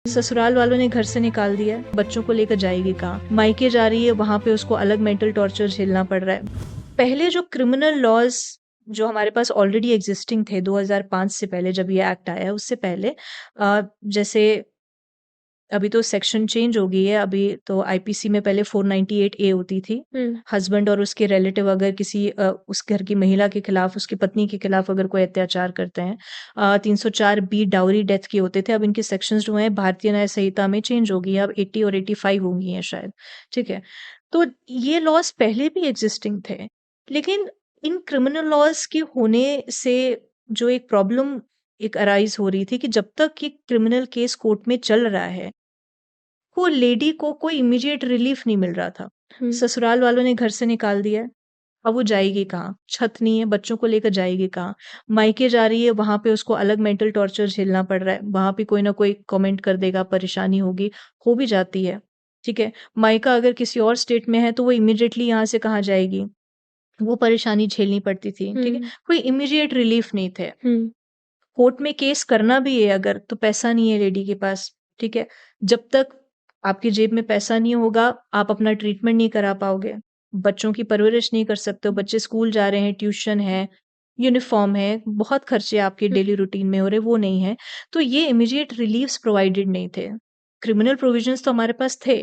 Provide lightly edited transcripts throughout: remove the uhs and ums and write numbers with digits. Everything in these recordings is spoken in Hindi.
ससुराल वालों ने घर से निकाल दिया है, बच्चों को लेकर जाएगी कहाँ? मायके जा रही है, वहां पे उसको अलग मेंटल टॉर्चर झेलना पड़ रहा है। पहले जो क्रिमिनल लॉज जो हमारे पास ऑलरेडी एग्जिस्टिंग थे 2005 से पहले, जब ये एक्ट आया उससे पहले, जैसे अभी तो सेक्शन चेंज हो गई है। अभी तो आईपीसी में पहले 498A होती थी। हस्बैंड और उसके रिलेटिव अगर किसी उस घर की महिला के खिलाफ, उसकी पत्नी के खिलाफ अगर कोई अत्याचार करते हैं, 304B डाउरी डेथ के होते थे। अब इनके सेक्शंस जो हैं भारतीय न्याय संहिता में चेंज हो गई है, अब 80 और 85 होंगी हैं शायद। ठीक है, तो ये लॉज पहले भी एग्जिस्टिंग थे, लेकिन इन क्रिमिनल लॉज के होने से जो एक प्रॉब्लम एक अराइज हो रही थी कि जब तक ये क्रिमिनल केस कोर्ट में चल रहा है, वो लेडी को कोई इमीडिएट रिलीफ नहीं मिल रहा था। ससुराल वालों ने घर से निकाल दिया है, अब वो जाएगी कहाँ? छत नहीं है, बच्चों को लेकर जाएगी कहाँ? मायके जा रही है, वहां पे उसको अलग मेंटल टॉर्चर झेलना पड़ रहा है, वहां पे कोई ना कोई कमेंट कर देगा, परेशानी होगी, हो भी जाती है। ठीक है, मायका अगर किसी और स्टेट में है तो वो इमीडिएटली यहाँ से कहाँ जाएगी? वो परेशानी झेलनी पड़ती थी। ठीक है, कोई इमीडिएट रिलीफ नहीं थे। कोर्ट में केस करना भी है अगर, तो पैसा नहीं है लेडी के पास। ठीक है, जब तक आपकी जेब में पैसा नहीं होगा, आप अपना ट्रीटमेंट नहीं करा पाओगे, बच्चों की परवरिश नहीं कर सकते हो। बच्चे स्कूल जा रहे हैं, ट्यूशन है, यूनिफॉर्म है, बहुत खर्चे आपके डेली रूटीन में हो रहे, वो नहीं है। तो ये इमीडिएट रिलीफ्स प्रोवाइडेड नहीं थे। क्रिमिनल प्रोविजंस तो हमारे पास थे।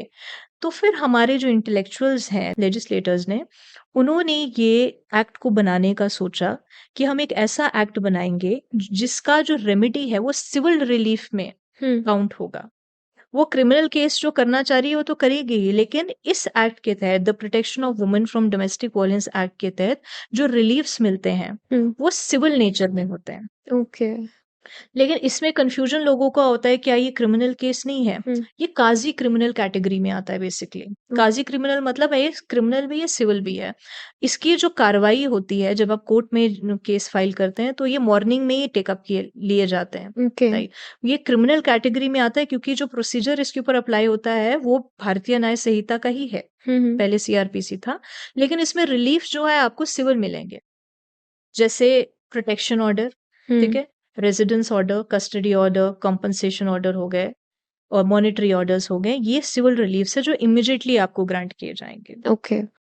तो फिर हमारे जो इंटेलेक्चुअल्स हैं, लेजिस्लेटर्स ने, उन्होंने ये एक्ट को बनाने का सोचा कि हम एक ऐसा एक्ट बनाएंगे जिसका जो रेमेडी है वो सिविल रिलीफ में काउंट होगा। वो क्रिमिनल केस जो करना चाह रही है वो तो करेगी ही, लेकिन इस एक्ट के तहत, the protection of women from domestic violence act के तहत जो रिलीफ्स मिलते हैं वो सिविल नेचर में होते हैं। ओके। लेकिन इसमें कंफ्यूजन लोगों का होता है, क्या ये क्रिमिनल केस नहीं है? ये काजी क्रिमिनल कैटेगरी में आता है बेसिकली। काजी क्रिमिनल मतलब है क्रिमिनल भी है, सिविल भी है। इसकी जो कार्रवाई होती है जब आप कोर्ट में केस फाइल करते हैं, तो ये मॉर्निंग में ही टेकअप किए लिए जाते हैं। ओके। राइट, ये क्रिमिनल कैटेगरी में आता है क्योंकि जो प्रोसीजर इसके ऊपर अप्लाई होता है वो भारतीय न्याय संहिता का ही है। पहले सीआरपीसी था, लेकिन इसमें रिलीफ जो है आपको सिविल मिलेंगे, जैसे प्रोटेक्शन ऑर्डर, ठीक है, residence order, custody order, compensation order हो गए और मॉनेटरी ऑर्डर्स हो गए। ये सिविल रिलीफ है जो इमीडिएटली आपको ग्रांट किए जाएंगे। ओके।